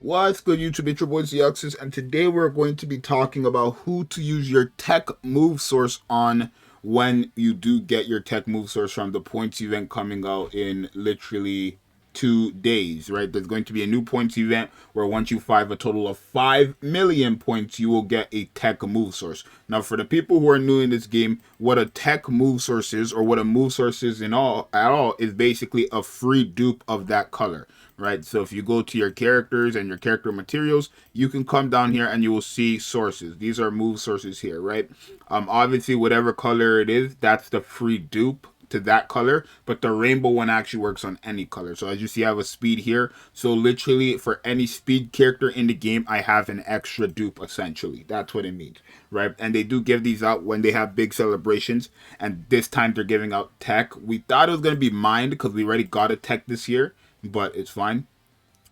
What's good, YouTube? It's your boy Zeoxys, and today we're going to be talking about who to use your TEQ move source on when you do get your TEQ move source from the points event coming out in literally 2 days, right? There's going to be a new points event where once you find a total of 5 million points, you will get a TEQ move source. Now, for the people who are new in this game, what a TEQ move source is, or what a move source is at all, is basically a free dupe of that color. Right, so if you go to your characters and your character materials, you can come down here and you will see sources. These are move sources here, right? Obviously, whatever color it is, that's the free dupe to that color, but the rainbow one actually works on any color. So as you see, I have a speed here. So literally for any speed character in the game, I have an extra dupe essentially. That's what it means, right? And they do give these out when they have big celebrations, and this time they're giving out TEQ. We thought it was going to be mined because we already got a TEQ this year, but it's fine.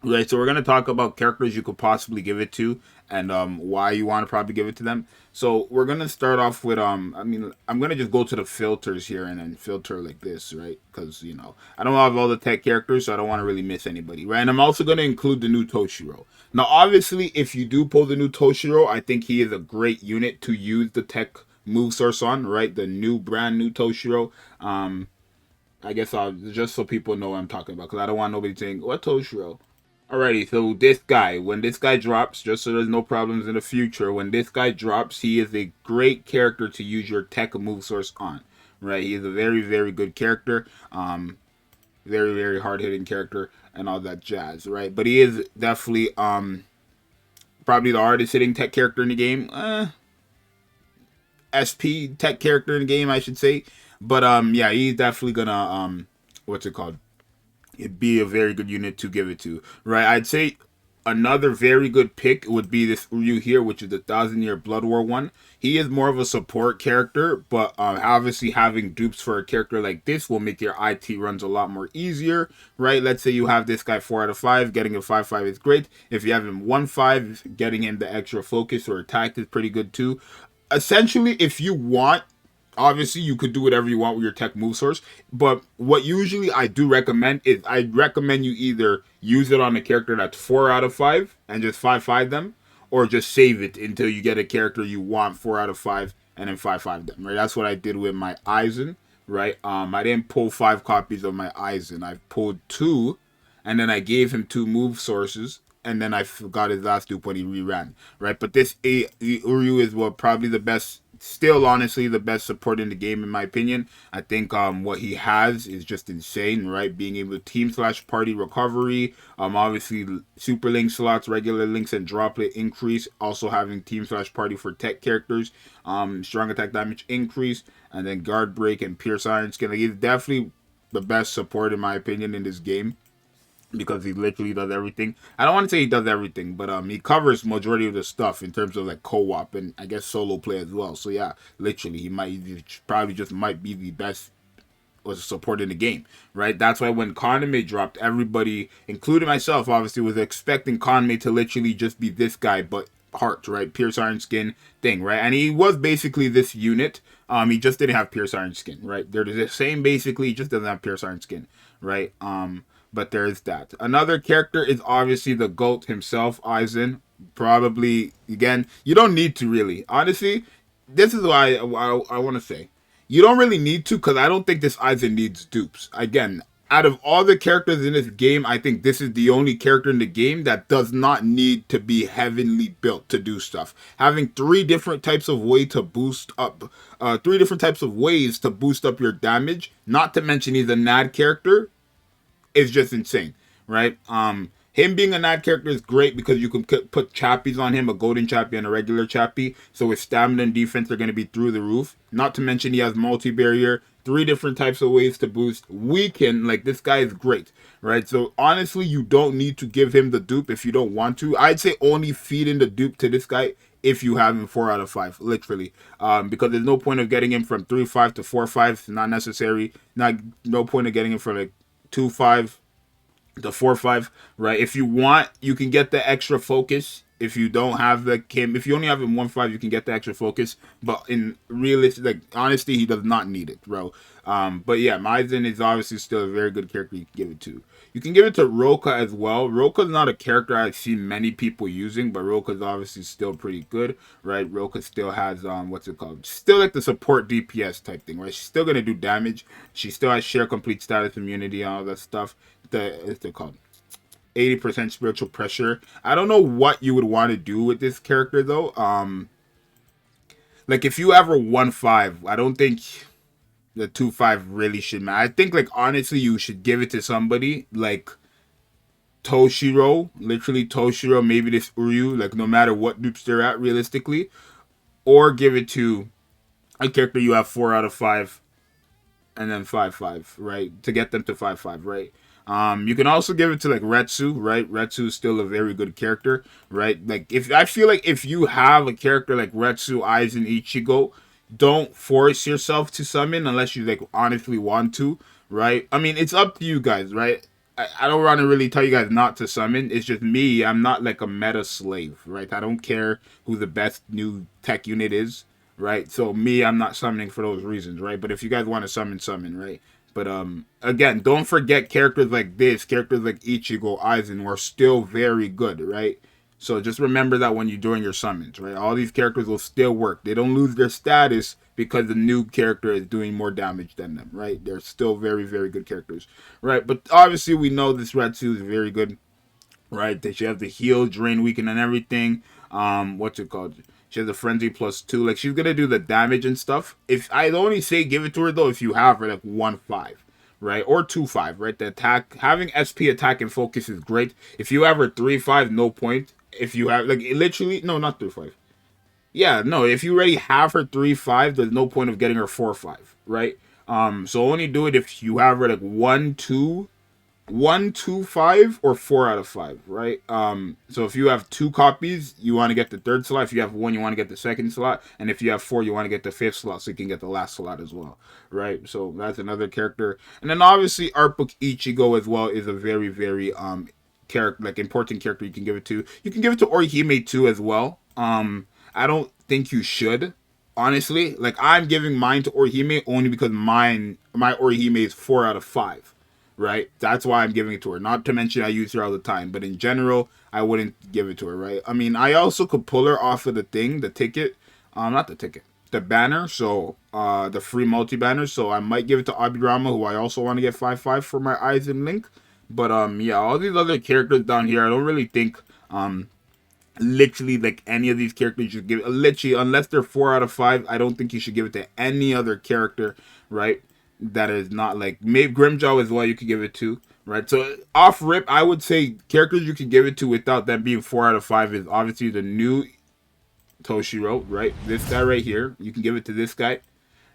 Right, so we're going to talk about characters you could possibly give it to and why you want to probably give it to them. So we're going to start off with, I'm going to just go to the filters here and then filter like this, right? Because, I don't have all the TEQ characters, so I don't want to really miss anybody, right? And I'm also going to include the new Toshiro. Now, obviously, if you do pull the new Toshiro, I think he is a great unit to use the TEQ move source on, right? The brand new Toshiro. I guess I'll just so people know what I'm talking about, because I don't want nobody saying, what Toshiro? Alrighty, so this guy, when this guy drops, just so there's no problems in the future, when this guy drops, he is a great character to use your TEQ move source on, right? He is a very, very good character, very, very hard-hitting character, and all that jazz, right? But he is definitely, probably the hardest-hitting TEQ character in the game, SP TEQ character in the game, I should say, but, yeah, he's definitely gonna, what's it called? It'd be a very good unit to give it to, right? I'd say another very good pick would be this Ryu here, which is the 1,000-Year Blood War one. He is more of a support character, but obviously having dupes for a character like this will make your IT runs a lot more easier, right? Let's say you have this guy 4 out of 5, getting a 5/5 is great. If you have him 1/5, getting him the extra focus or attack is pretty good too. Essentially, if you want, obviously you could do whatever you want with your TEQ move source, but what usually I do recommend is I recommend you either use it on a character that's 4 out of 5 and just 5/5 them, or just save it until you get a character you want 4 out of 5 and then 5/5 them, right? That's what I did with my Aizen, right? I didn't pull 5 copies of my Aizen. I pulled 2, and then I gave him 2 move sources, and then I got his last dupe when he reran, right? But this Uryu is probably the best, still honestly the best support in the game in my opinion. I think what he has is just insane, right? Being able to team/party recovery, obviously super link slots, regular links, and droplet increase. Also having team/party for TEQ characters, strong attack damage increase, and then guard break and pierce iron skin. Like, he's definitely the best support in my opinion in this game, because he literally does everything. I don't want to say he does everything, but he covers majority of the stuff in terms of like co-op and I guess solo play as well. So yeah, literally he probably just might be the best was support in the game, right? That's why when Kaname dropped, everybody, including myself, obviously was expecting Kaname to literally just be this guy, but heart, right? Pierce iron skin thing, right? And he was basically this unit. He just didn't have pierce iron skin, right? They're the same basically, he just doesn't have pierce iron skin, right? But there's that. Another character is obviously the GOAT himself, Aizen. Probably, again, you don't need to really. Honestly, this is why I want to say. You don't really need to, because I don't think this Aizen needs dupes. Again, out of all the characters in this game, I think this is the only character in the game that does not need to be heavenly built to do stuff. Having 3 different types of way to boost up, 3 different types of ways to boost up your damage, not to mention he's a NAD character, is just insane, right? Him being a NAD character is great because you can put chappies on him, a golden chappie and a regular chappie. So his stamina and defense are going to be through the roof. Not to mention he has multi-barrier, 3 different types of ways to boost. Weaken, like this guy is great, right? So honestly, you don't need to give him the dupe if you don't want to. I'd say only feed in the dupe to this guy if you have him 4 out of 5, literally. Because there's no point of getting him from 3/5 to 4/5. Not necessary. No point of getting him from like 2/5 to 4/5, right? If you want, you can get the extra focus. If you don't have if you only have him 1/5, you can get the extra focus. But in realistic, like honesty, he does not need it, bro. But yeah, Maizen is obviously still a very good character you can give it to. You can give it to Roka as well. Roka's not a character I've seen many people using, but Roka's obviously still pretty good, right? Roka still has what's it called? Still like the support DPS type thing, right? She's still gonna do damage. She still has share complete status immunity and all that stuff. What's it called? 80% spiritual pressure. I don't know what you would want to do with this character though. Like if you ever 1-5, I don't think the 2-5 really should matter. I think like honestly you should give it to somebody like Toshiro, literally Toshiro, maybe this Uryu, like no matter what dupes they're at realistically, or give it to a character you have 4 out of 5 and then 5-5, right? To get them to 5-5, right? You can also give it to like Retsu, right? Retsu is still a very good character, right? Like if I feel like if you have a character like Retsu, Aizen, Ichigo, don't force yourself to summon unless you like honestly want to, right? I mean, it's up to you guys, right? I don't want to really tell you guys not to summon. It's just me. I'm not like a meta slave, right? I don't care who the best new tech unit is, right? So me, I'm not summoning for those reasons, right? But if you guys want to summon, summon, right? But again, don't forget characters like this, characters like Ichigo, Aizen are still very good, right? So just remember that when you're doing your summons, right? All these characters will still work. They don't lose their status because the new character is doing more damage than them, right? They're still very, very good characters, right? But obviously we know this Ratsu is very good, right? That she has the heal, drain, weaken, and everything. What's it called? She has a frenzy +2. Like she's gonna do the damage and stuff. If I only say give it to her though, if you have her like 1-5, right, or 2-5, right? The attack, having SP attack and focus is great. If you have her 3-5, no point. If you have like literally, no, not 3-5. Yeah, no. If you already have her 3-5, there's no point of getting her 4-5, right? So only do it if you have her like 1-2 1-2-5 or 4 out of 5, right? So if you have 2 copies, you want to get the 3rd slot. If you have 1, you want to get the 2nd slot, and if you have 4, you want to get the 5th slot, so you can get the last slot as well, right? So that's another character, and then obviously Art Book Ichigo as well is a very, very character, like important character you can give it to. You can give it to Orihime too as well. I don't think you should, honestly. Like I'm giving mine to Orihime only because my Orihime is 4 out of 5, right? That's why I'm giving it to her. Not to mention I use her all the time, but in general, I wouldn't give it to her, right? I mean, I also could pull her off of the thing, the ticket, not the ticket, the banner. So, the free multi banner. So I might give it to Abirama, who I also want to get 5-5 for my Aizen link. But yeah, all these other characters down here, I don't really think literally like any of these characters you should give literally unless they're 4 out of 5. I don't think you should give it to any other character, right? That is not like maybe Grimjaw as well. You could give it to, right? So off rip, I would say characters you could give it to without them being 4 out of 5 is obviously the new Toshiro, right? This guy right here, you can give it to this guy,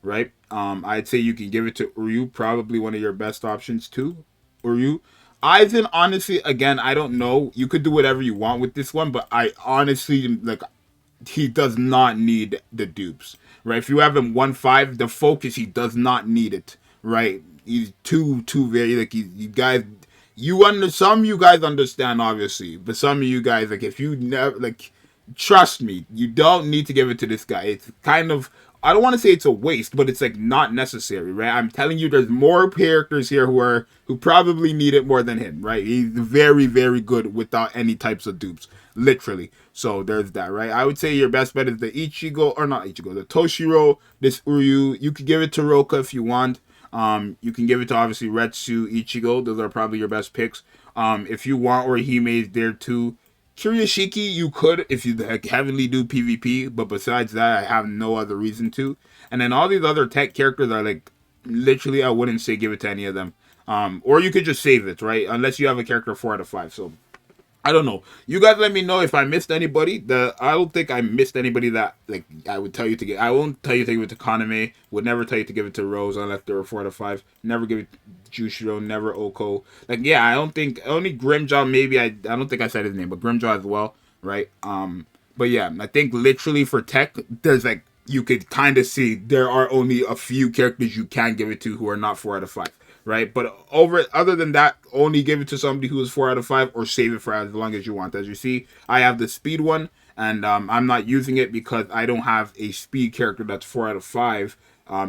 right? I'd say you can give it to Uryu, probably one of your best options too. Uryu. Aizen, honestly, again, I don't know. You could do whatever you want with this one, but I honestly like he does not need the dupes, right? If you have him 1-5, the focus he does not need it, right? He's too very like you guys. Some of you guys understand obviously, but some of you guys like if you never like trust me, you don't need to give it to this guy. It's kind of I don't want to say it's a waste, but it's like not necessary, right? I'm telling you, there's more characters here who probably need it more than him, right? He's very, very good without any types of dupes, literally. So there's that, right? I would say your best bet is the Ichigo, or not Ichigo, the Toshiro, this Uryu. You could give it to Roka if you want. You can give it to obviously Retsu, Ichigo. Those are probably your best picks. If you want Orihime is there too. Kirishiki, you could if you heavily do PvP, but besides that, I have no other reason to. And then all these other tech characters are like, literally, I wouldn't say give it to any of them. Or you could just save it, right? Unless you have a character 4 out of 5. So I don't know. You guys let me know if I missed anybody. I don't think I missed anybody that like I would tell you to give. I won't tell you to give it to Kaname. Would never tell you to give it to Rose unless they were 4 out of 5. Never give it to Jushiro. Never Oko. Like yeah, I don't think only Grimjaw. Maybe I don't think I said his name, but Grimjaw as well, right? But yeah, I think literally for tech, there's like you could kind of see there are only a few characters you can give it to who are not 4 out of 5. Right, but other than that, only give it to somebody who is 4 out of 5, or save it for as long as you want. As you see, I have the speed one, and I'm not using it because I don't have a speed character that's 4 out of 5.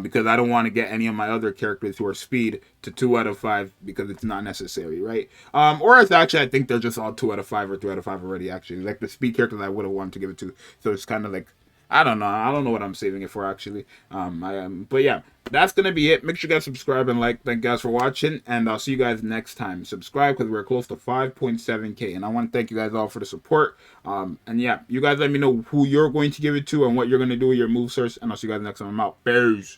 because I don't want to get any of my other characters who are speed to 2 out of 5 because it's not necessary, right? Or it's actually, I think they're just all 2 out of 5 or 3 out of 5 already, actually. Like the speed characters I would have wanted to give it to. So it's kind of like, I don't know. I don't know what I'm saving it for, actually. But yeah, that's going to be it. Make sure you guys subscribe and like. Thank you guys for watching, and I'll see you guys next time. Subscribe because we're close to 5.7K, and I want to thank you guys all for the support. And yeah, you guys let me know who you're going to give it to and what you're going to do with your move search, and I'll see you guys next time. I'm out. Bears.